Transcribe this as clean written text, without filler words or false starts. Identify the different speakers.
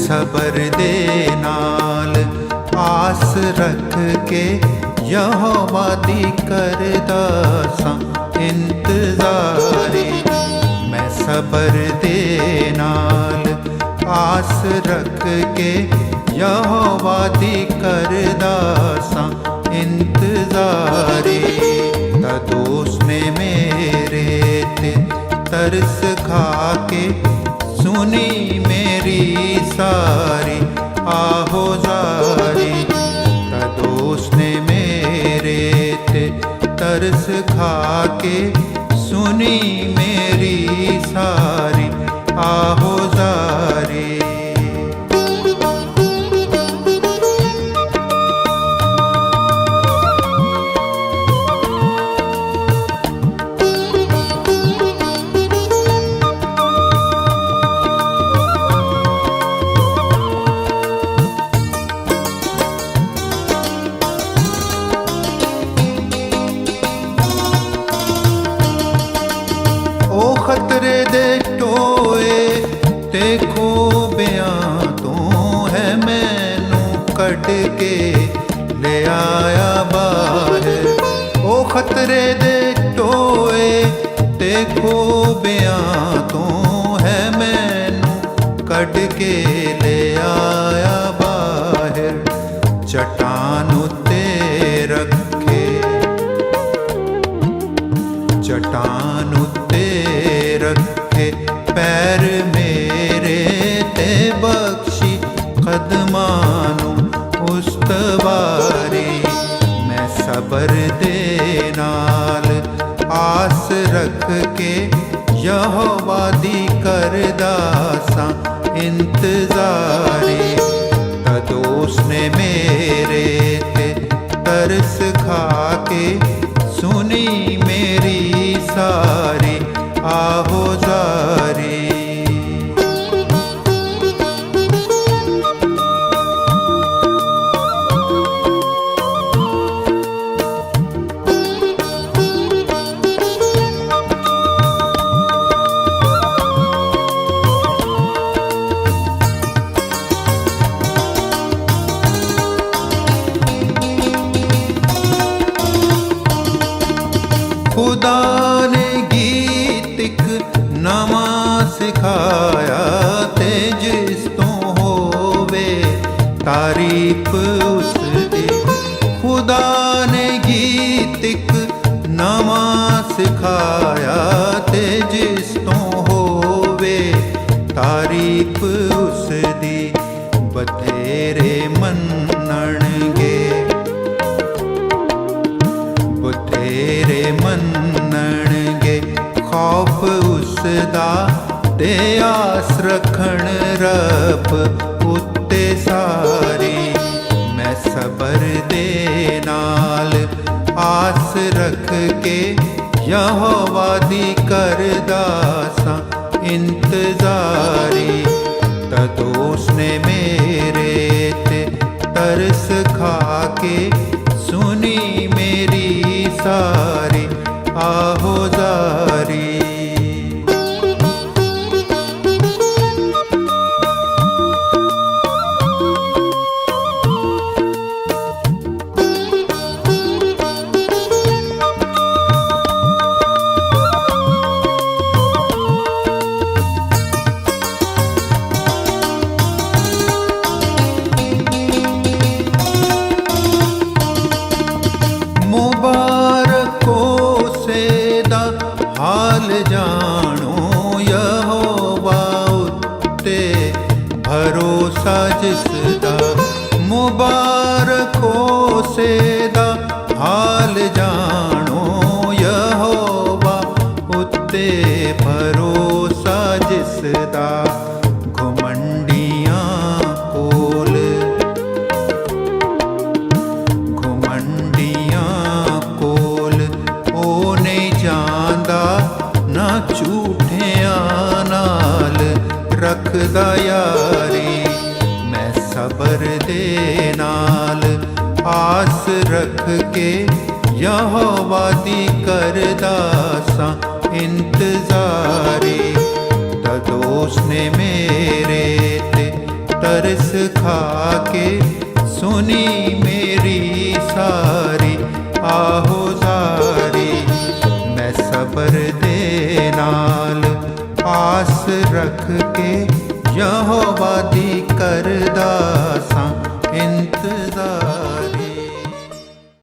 Speaker 1: सबर दे नाल आस रख के यहोवा दी करदा सां इंतजारी। मैं सबर दे नाल आस रख के यहोवा दी करदा सां इंतजारी। तद उसने मेरे ते तरस खा के सुनी मेरी सारी आहोजारी। तद उसने मेरे ते तरस खा के सुनी मेरी सारी आहोजारी। ओ खतरे दे टोए ते खूबियां तू है मैनू कट के ले आया बाहर। ओ खतरे दे टोए ते खूबियां तू है मैनू कट के ले आया बाहर। चट्टान उत्ते रखे चट्टान उत्ते रखे पैर मेरे ते बख्शी कदमानू उस्तवारी। मैं सबर दे नाल आस रख के यहोवा दी करदा सां इंतजारी। तद उसने मेरे ते तरस खा के सुनी मेरी सारी आहोजारी। खुदा ने गीत इक नवां सिखाया ते जिस तो होवे तारीफ उसदी। खुदा ने गीत इक नवां सिखाया ते जिस तो होवे तारीफ उसदी। बथेरे मन्नणगे बथेरे मन्नणगे खौफ उसदा ते आस रखण रब उत्ते सारी। मैं सबर दे नाल आस रख के यहोवा दी करदा सां इंतजारी। तद उसने मेरे ते तरस खा के सुनी मेरी सारी आहोजारी। मुबारको सेदा हाल जानो यहोवा उत्ते भरोसा जिसदा। मुबारको सेदा हाल जानो यहोवा उत्ते भरोसा जिसदा। घुमंडियां कोल ओ नहीं जांदा ना झूठियां नाल रखदा यारी। मैं सबर दे नाल आस रख के यहोवा दी करदा सां इंतजारी। तद उसने मेरे ते तरस खा के सुनी मेरी सारी आहो जारी। मैं सबर दे नाल आस रख के यहोवा दी करदा सां